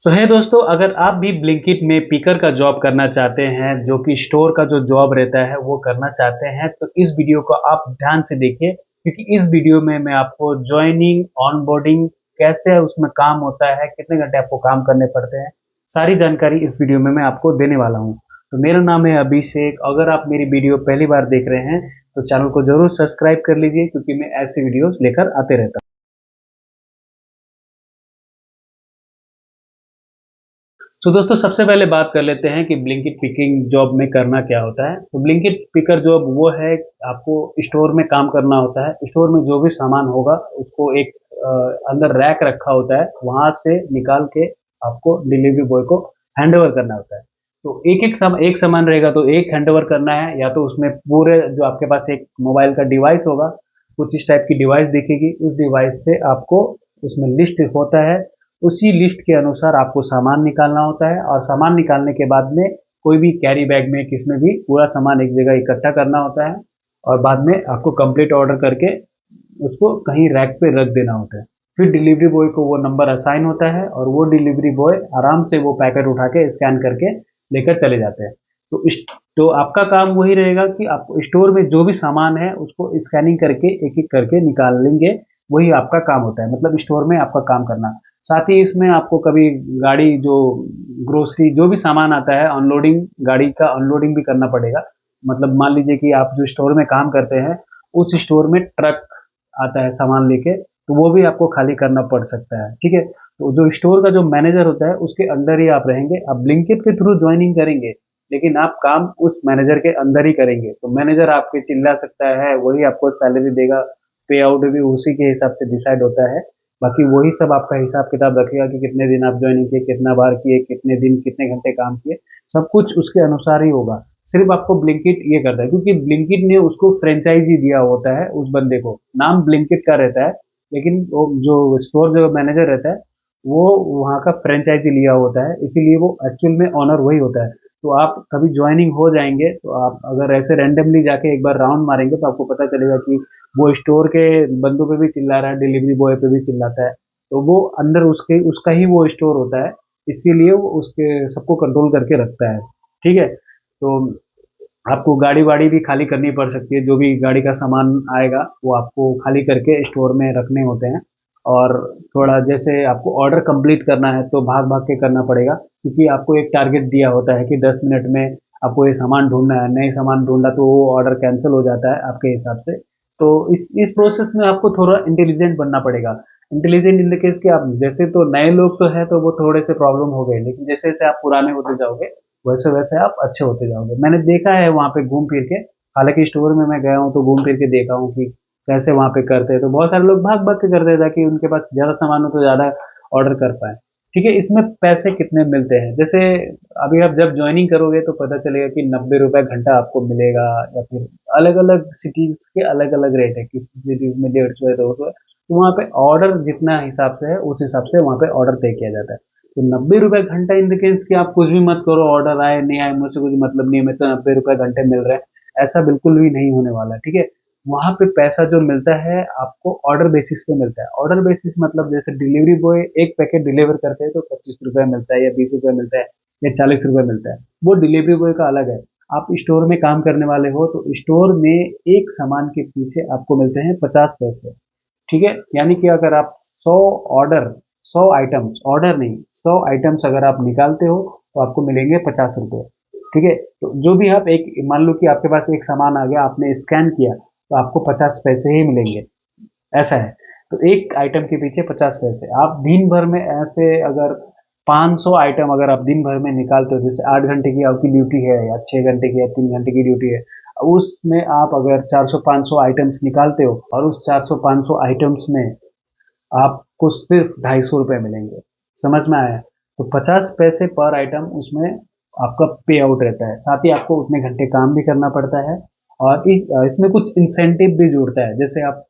सो है दोस्तों, अगर आप भी ब्लिंकिट में पिकर का जॉब करना चाहते हैं, जो कि स्टोर का जो जॉब रहता है वो करना चाहते हैं, तो इस वीडियो को आप ध्यान से देखिए, क्योंकि इस वीडियो में मैं आपको जॉइनिंग, ऑनबोर्डिंग, कैसे उसमें काम होता है, कितने घंटे आपको काम करने पड़ते हैं, सारी जानकारी इस वीडियो में मैं आपको देने वाला हूँ। तो मेरा नाम है अभिषेक। अगर आप मेरी वीडियो पहली बार देख रहे हैं तो चैनल को जरूर सब्सक्राइब कर लीजिए, क्योंकि मैं ऐसी वीडियोस लेकर आते रहता हूँ। तो दोस्तों, सबसे पहले बात कर लेते हैं कि ब्लिंकिट पिकिंग जॉब में करना क्या होता है। तो ब्लिंकिट पिकर जॉब वो है, आपको स्टोर में काम करना होता है। स्टोर में जो भी सामान होगा उसको एक अंदर रैक रखा होता है, वहां से निकाल के आपको डिलीवरी बॉय को हैंड ओवर करना होता है। तो एक सामान रहेगा तो एक हैंड ओवर करना है, या तो उसमें पूरे जो आपके पास एक मोबाइल का डिवाइस होगा, कुछ इस टाइप की डिवाइस दिखेगी, उस डिवाइस से आपको उसमें लिस्ट होता है, उसी लिस्ट के अनुसार आपको सामान निकालना होता है। और सामान निकालने के बाद में कोई भी कैरी बैग में, किसमें भी पूरा सामान एक जगह इकट्ठा करना होता है, और बाद में आपको कंप्लीट ऑर्डर करके उसको कहीं रैक पे रख देना होता है। फिर डिलीवरी बॉय को वो नंबर असाइन होता है, और वो डिलीवरी बॉय आराम से वो पैकेट उठा के स्कैन करके लेकर चले जाते हैं। तो आपका काम वही रहेगा कि आप स्टोर में जो भी सामान है उसको स्कैनिंग करके एक एक करके निकाल लेंगे। वही आपका काम होता है, मतलब स्टोर में आपका काम करना। साथ ही इसमें आपको कभी गाड़ी जो ग्रोसरी जो भी सामान आता है, अनलोडिंग, गाड़ी का अनलोडिंग भी करना पड़ेगा। मतलब मान लीजिए कि आप जो स्टोर में काम करते हैं, उस स्टोर में ट्रक आता है सामान लेके, तो वो भी आपको खाली करना पड़ सकता है। ठीक है, तो जो स्टोर का जो मैनेजर होता है उसके अंदर ही आप रहेंगे। आप ब्लिंकिट के थ्रू ज्वाइनिंग करेंगे, लेकिन आप काम उस मैनेजर के अंदर ही करेंगे। तो मैनेजर आपके चिल्ला सकता है, वही आपको सैलरी देगा, पे आउट भी उसी के हिसाब से डिसाइड होता है। बाकी वही सब आपका हिसाब किताब रखेगा कि कितने दिन आप ज्वाइनिंग किए, कितना बार किए, कितने दिन, कितने घंटे काम किए, सब कुछ उसके अनुसार ही होगा। सिर्फ आपको ब्लिंकिट ये करता है क्योंकि ब्लिंकिट ने उसको फ्रेंचाइजी दिया होता है, उस बंदे को नाम ब्लिंकिट का रहता है, लेकिन वो जो स्टोर जो मैनेजर रहता है वो वहाँ का फ्रेंचाइजी लिया होता है, इसीलिए वो एक्चुअल में ऑनर वही होता है। तो आप कभी ज्वाइनिंग हो जाएंगे तो आप अगर ऐसे रैंडमली जाके एक बार राउंड मारेंगे तो आपको पता चलेगा कि वो स्टोर के बंदों पे भी चिल्ला रहा है, डिलीवरी बॉय पे भी चिल्लाता है। तो वो अंदर उसके उसका ही वो स्टोर होता है, इसीलिए वो उसके सबको कंट्रोल करके रखता है। ठीक है, तो आपको गाड़ी वाड़ी भी खाली करनी पड़ सकती है। जो भी गाड़ी का सामान आएगा वो आपको खाली करके स्टोर में रखने होते हैं। और थोड़ा जैसे आपको ऑर्डर कंप्लीट करना है तो भाग भाग के करना पड़ेगा, क्योंकि आपको एक टारगेट दिया होता है कि 10 मिनट में आपको ये सामान ढूंढना है। नहीं सामान ढूंढा तो वो ऑर्डर कैंसिल हो जाता है आपके हिसाब से। तो इस प्रोसेस में आपको थोड़ा इंटेलिजेंट बनना पड़ेगा। इंटेलिजेंट इन द केस कि आप जैसे, तो नए लोग तो है तो वो थोड़े से प्रॉब्लम हो गए, लेकिन जैसे जैसे आप पुराने होते जाओगे वैसे वैसे आप अच्छे होते जाओगे। मैंने देखा है वहाँ पे घूम फिर के, हालांकि स्टोर में मैं गया हूँ तो घूम फिर के देखा हूँ कि कैसे वहाँ पे करते हैं। तो बहुत सारे लोग भाग भाग के करते हैं ताकि उनके पास ज़्यादा सामान हो तो ज़्यादा ऑर्डर कर पाए। ठीक है, इसमें पैसे कितने मिलते हैं, जैसे अभी आप जब ज्वाइनिंग करोगे तो पता चलेगा कि 90 रुपए घंटा आपको मिलेगा, या फिर अलग अलग सिटीज के अलग अलग रेट है, किसी सिटीज में 150 है, 200 है। तो वहाँ पे ऑर्डर जितना हिसाब से है उस हिसाब से वहाँ पे ऑर्डर तय किया जाता है। तो 90 रुपए घंटा इन द सेंस कि आप कुछ भी मत करो, ऑर्डर आए नहीं आए मुझसे कुछ मतलब नहीं है, मैं तो 90 रुपए घंटे मिल रहे हैं, ऐसा बिल्कुल भी नहीं होने वाला। ठीक है, वहाँ पे पैसा जो मिलता है आपको ऑर्डर बेसिस पे मिलता है। ऑर्डर बेसिस मतलब जैसे डिलीवरी बॉय एक पैकेट डिलीवर करते हैं तो 25 रुपए मिलता है, या 20 रुपए मिलता है, या 40 रुपए मिलता है। वो डिलीवरी बॉय का अलग है। आप स्टोर में काम करने वाले हो तो स्टोर में एक सामान के पीछे आपको मिलते हैं 50 पैसे। ठीक है, यानी कि अगर आप 100 ऑर्डर, 100 आइटम्स, ऑर्डर नहीं, 100 आइटम्स अगर आप निकालते हो तो आपको मिलेंगे 50 रुपए। ठीक है, तो जो भी आप एक, मान लो कि आपके पास एक सामान आ गया, आपने स्कैन किया तो आपको 50 पैसे ही मिलेंगे, ऐसा है। तो एक आइटम के पीछे 50 पैसे। आप दिन भर में ऐसे अगर 500 आइटम अगर आप दिन भर में निकालते हो, जैसे 8 घंटे की आपकी ड्यूटी है, या 6 घंटे की, या 3 घंटे की ड्यूटी है, उसमें आप अगर 400-500 आइटम्स निकालते हो, और उस 400-500 आइटम्स में आपको सिर्फ 250 रुपए मिलेंगे। समझ में आया? तो 50 पैसे पर आइटम उसमें आपका पे आउट रहता है। साथ ही आपको उतने घंटे काम भी करना पड़ता है। और इसमें कुछ इंसेंटिव भी जुड़ता है, जैसे आप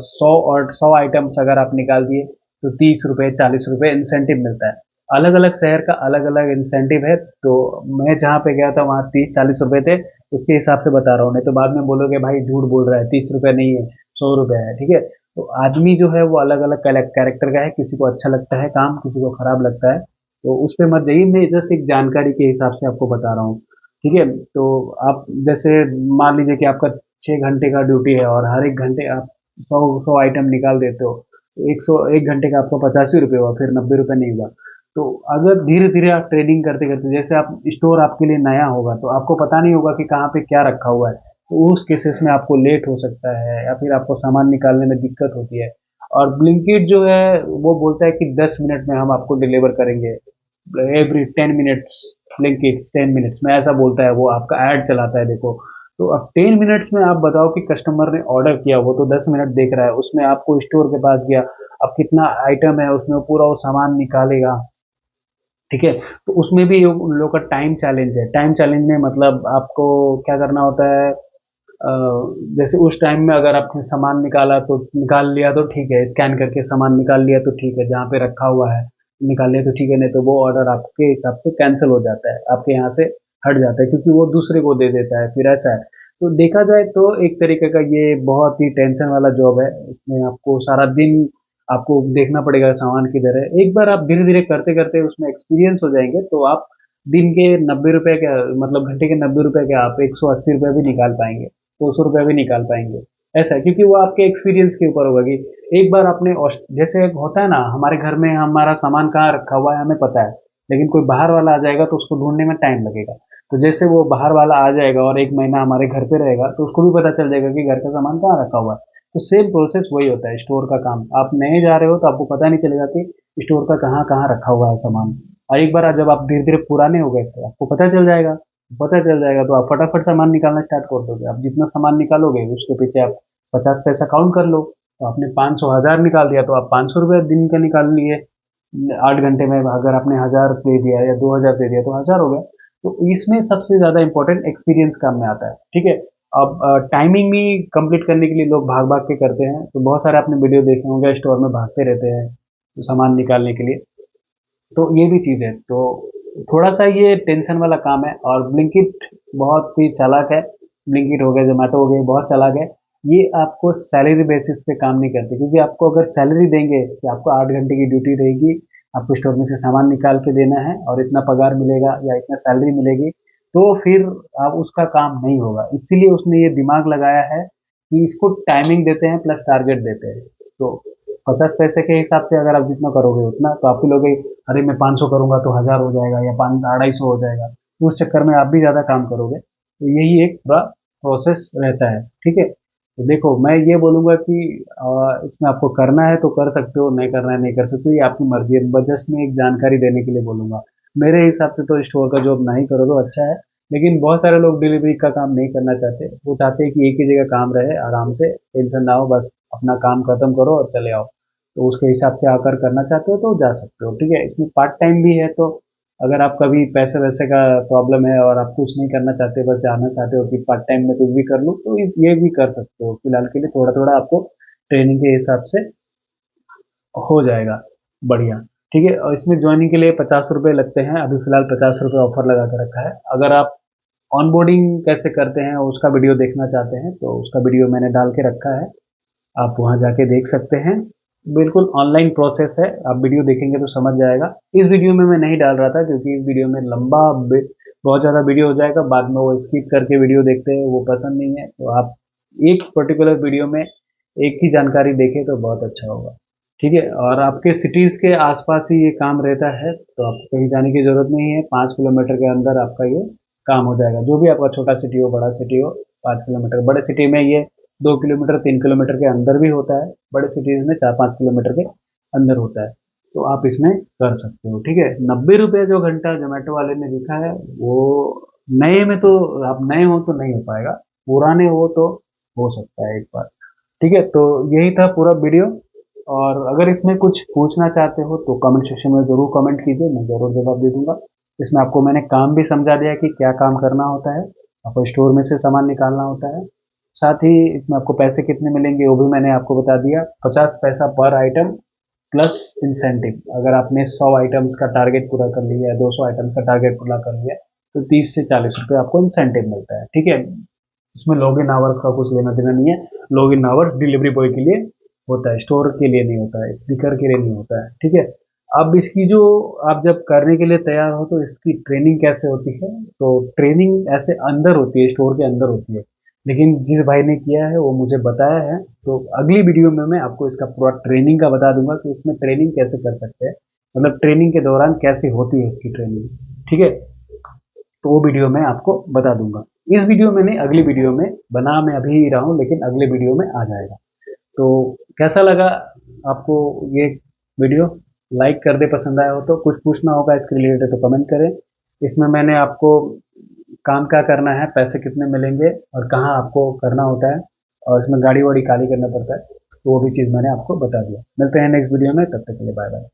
100 आइटम्स अगर आप निकाल दिए तो 30 रुपए, 40 रुपए इंसेंटिव मिलता है। अलग अलग शहर का अलग अलग इंसेंटिव है। तो मैं जहाँ पे गया था वहाँ 30-40 रुपए थे, उसके हिसाब से बता रहा हूँ, नहीं तो बाद में बोलोगे भाई झूठ बोल रहा है, 30 रुपए नहीं है, 100 रुपए है। ठीक है, तो आदमी जो है वो अलग अलग कैरेक्टर का है, किसी को अच्छा लगता है काम, किसी को खराब लगता है। तो उस पे मत जाइए, मैं जस्ट एक जानकारी के हिसाब से आपको बता रहा हूँ। ठीक है, तो आप जैसे मान लीजिए कि आपका 6 घंटे का ड्यूटी है और हर एक घंटे आप 100 आइटम निकाल देते हो, तो 1 घंटे का आपको 85 रुपये हुआ, फिर 90 रुपये नहीं हुआ। तो अगर धीरे धीरे आप ट्रेडिंग करते करते, जैसे आप स्टोर आपके लिए नया होगा तो आपको पता नहीं होगा कि कहाँ पे क्या रखा हुआ है, तो उस केसेस में आपको लेट हो सकता है या फिर आपको सामान निकालने में दिक्कत होती है। और ब्लिंकिट जो है वो बोलता है कि 10 मिनट में हम आपको डिलीवर करेंगे, एवरी 10 मिनट्स, ब्लिंकिट 10 मिनट्स में ऐसा बोलता है, वो आपका ऐड चलाता है देखो। तो अब 10 मिनट्स में आप बताओ कि कस्टमर ने ऑर्डर किया, वो तो 10 मिनट देख रहा है, उसमें आपको स्टोर के पास गया, अब कितना आइटम है उसमें पूरा वो सामान निकालेगा। ठीक है, तो उसमें भी उन लोगों का टाइम चैलेंज है। टाइम चैलेंज में मतलब आपको क्या करना होता है, जैसे उस टाइम में अगर आपने सामान निकाला तो निकाल लिया तो ठीक है, स्कैन करके सामान निकाल लिया तो ठीक है, जहाँ पे रखा हुआ है निकाल लिया तो ठीक है, नहीं तो वो ऑर्डर आपके हिसाब से कैंसिल हो जाता है, आपके यहाँ से हट जाता है, क्योंकि वो दूसरे को दे देता है, फिर ऐसा है। तो देखा जाए तो एक तरीके का ये बहुत ही टेंशन वाला जॉब है। इसमें आपको सारा दिन आपको देखना पड़ेगा सामान किधर है। एक बार आप धीरे धीरे करते करते उसमें एक्सपीरियंस हो जाएंगे तो आप दिन के 90 रुपए के, मतलब घंटे के 90 रुपए के आप 180 रुपए भी निकाल पाएंगे, 200 रुपये भी निकाल पाएंगे। ऐसा है, क्योंकि वो आपके एक्सपीरियंस के ऊपर होगा कि एक बार आपने जैसे एक होता है ना, हमारे घर में हमारा सामान कहाँ रखा हुआ है हमें पता है, लेकिन कोई बाहर वाला आ जाएगा तो उसको ढूंढने में टाइम लगेगा। तो जैसे वो बाहर वाला आ जाएगा और 1 महीना हमारे घर पे रहेगा तो उसको भी पता चल जाएगा कि घर का सामान कहाँ रखा हुआ है। तो सेम प्रोसेस वही होता है स्टोर का काम। आप नए जा रहे हो तो आपको पता नहीं चलेगा कि स्टोर का कहाँ कहाँ रखा हुआ है सामान, और एक बार जब आप धीरे धीरे पुराने हो गए तो आपको पता चल जाएगा, तो आप फटाफट सामान निकालना स्टार्ट कर दोगे। आप जितना सामान निकालोगे उसके पीछे आप 50 पैसा काउंट कर लो। तो आपने 500 1000 निकाल दिया तो आप 500 रुपये दिन का निकाल लिए। 8 घंटे में अगर आपने 1000 दे दिया या 2000 दे दिया तो 1000 हो गया। तो इसमें सबसे ज्यादा इंपॉर्टेंट एक्सपीरियंस काम में आता है। ठीक है, अब टाइमिंग भी कंप्लीट करने के लिए लोग भाग भाग के करते हैं, तो बहुत सारे आपने वीडियो देखे होंगे स्टोर में भागते रहते हैं तो सामान निकालने के लिए। तो ये भी चीज़ है, तो थोड़ा सा ये टेंशन वाला काम है। और ब्लिंकिट बहुत ही चालाक है, ब्लिंकिट हो गया, जोमेटो हो गया, बहुत चालाक है। ये आपको सैलरी बेसिस पे काम नहीं करते, क्योंकि आपको अगर सैलरी देंगे कि आपको 8 घंटे की ड्यूटी रहेगी, आपको स्टोर में से सामान निकाल के देना है और इतना पगार मिलेगा या इतना सैलरी मिलेगी, तो फिर आप उसका काम नहीं होगा। इसीलिए उसने ये दिमाग लगाया है कि इसको टाइमिंग देते हैं प्लस टारगेट देते हैं। तो 50 पैसे के हिसाब से अगर आप जितना करोगे उतना, तो आपके लोग अरे मैं 500 करूंगा तो 1000 हो जाएगा या 250 हो जाएगा, तो उस चक्कर में आप भी ज़्यादा काम करोगे। तो यही एक पूरा प्रोसेस रहता है। ठीक है, तो देखो मैं ये बोलूँगा कि इसमें आपको करना है तो कर सकते हो, नहीं करना है नहीं कर सकते हो, ये आपकी मर्जी है। बस जस्ट मैं एक जानकारी देने के लिए बोलूँगा। मेरे हिसाब से तो स्टोर का जॉब नहीं करो तो अच्छा है, लेकिन बहुत सारे लोग डिलीवरी का काम नहीं करना चाहते। वो चाहते हैं कि एक ही जगह काम रहे, आराम से, टेंशन ना हो, बस अपना काम खत्म करो और चले आओ। तो उसके हिसाब से आकर करना चाहते हो तो जा सकते हो। ठीक है, इसमें पार्ट टाइम भी है, तो अगर आप कभी पैसे वैसे का प्रॉब्लम है और आप कुछ नहीं करना चाहते, बस जाना चाहते हो कि पार्ट टाइम में कुछ भी कर लूँ, तो ये भी कर सकते हो। फिलहाल के लिए थोड़ा थोड़ा आपको ट्रेनिंग के हिसाब से हो जाएगा बढ़िया। ठीक है, और इसमें ज्वाइनिंग के लिए 50 रुपये लगते हैं, अभी फिलहाल 50 रुपये ऑफर लगा कर रखा है। अगर आप ऑनबोर्डिंग कैसे करते हैं उसका वीडियो देखना चाहते हैं तो उसका वीडियो मैंने डाल के रखा है, आप वहाँ जाके देख सकते हैं। बिल्कुल ऑनलाइन प्रोसेस है, आप वीडियो देखेंगे तो समझ जाएगा। इस वीडियो में मैं नहीं डाल रहा था क्योंकि इस वीडियो में लंबा बहुत ज़्यादा वीडियो हो जाएगा, बाद में वो स्किप करके वीडियो देखते हैं, वो पसंद नहीं है। तो आप एक पर्टिकुलर वीडियो में एक ही जानकारी देखें तो बहुत अच्छा होगा। ठीक है, और आपके सिटीज़ के आसपास ही ये काम रहता है, तो आपको कहीं जाने की ज़रूरत नहीं है। 5 किलोमीटर के अंदर आपका ये काम हो जाएगा, जो भी आपका छोटा सिटी हो बड़ा सिटी हो। 5 किलोमीटर, बड़े सिटी में ये 2 किलोमीटर 3 किलोमीटर के अंदर भी होता है, बड़े सिटीज़ में 4-5 किलोमीटर के अंदर होता है। तो आप इसमें कर सकते हो। ठीक है, 90 रुपये जो घंटा जोमेटो वाले ने लिखा है, वो नए में तो, आप नए हो तो नहीं हो पाएगा, पुराने हो तो हो सकता है एक बार। ठीक है, तो यही था पूरा वीडियो। और अगर इसमें कुछ पूछना चाहते हो तो कमेंट सेक्शन में ज़रूर कमेंट कीजिए, मैं ज़रूर जवाब दे दूंगा। इसमें आपको मैंने काम भी समझा दिया कि क्या काम करना होता है, आपको स्टोर में से सामान निकालना होता है। साथ ही इसमें आपको पैसे कितने मिलेंगे वो भी मैंने आपको बता दिया, 50 पैसा पर आइटम प्लस इंसेंटिव। अगर आपने 100 आइटम्स का टारगेट पूरा कर लिया है, 200 आइटम्स का टारगेट पूरा कर लिया, तो 30 से 40 रुपये आपको इंसेंटिव मिलता है। ठीक है, इसमें लॉग इन आवर्स का कुछ लेना देना नहीं है। Log in hours delivery boy के लिए होता है, स्टोर के लिए नहीं होता है, पिकर के लिए नहीं होता है। ठीक है, अब इसकी जो आप जब करने के लिए तैयार हो तो इसकी ट्रेनिंग कैसे होती है, तो ट्रेनिंग ऐसे अंदर होती है, स्टोर के अंदर होती है, लेकिन जिस भाई ने किया है वो मुझे बताया है। तो अगली वीडियो में मैं आपको इसका पूरा ट्रेनिंग का बता दूंगा कि इसमें ट्रेनिंग कैसे कर सकते हैं, मतलब ट्रेनिंग के दौरान कैसे होती है इसकी ट्रेनिंग। ठीक है, तो वो वीडियो मैं आपको बता दूंगा। इस वीडियो में नहीं, अगली वीडियो में। बना मैं अभी ही रहा हूँ लेकिन अगले वीडियो में आ जाएगा। तो कैसा लगा आपको ये वीडियो? लाइक कर दे, पसंद आया हो तो। कुछ पूछना होगा इसके रिलेटेड तो कमेंट करें। इसमें मैंने आपको काम क्या करना है, पैसे कितने मिलेंगे और कहाँ आपको करना होता है, और इसमें गाड़ी वाड़ी खाली करना पड़ता है, तो वो भी चीज़ मैंने आपको बता दिया। मिलते हैं नेक्स्ट वीडियो में, तब तक के लिए बाय बाय।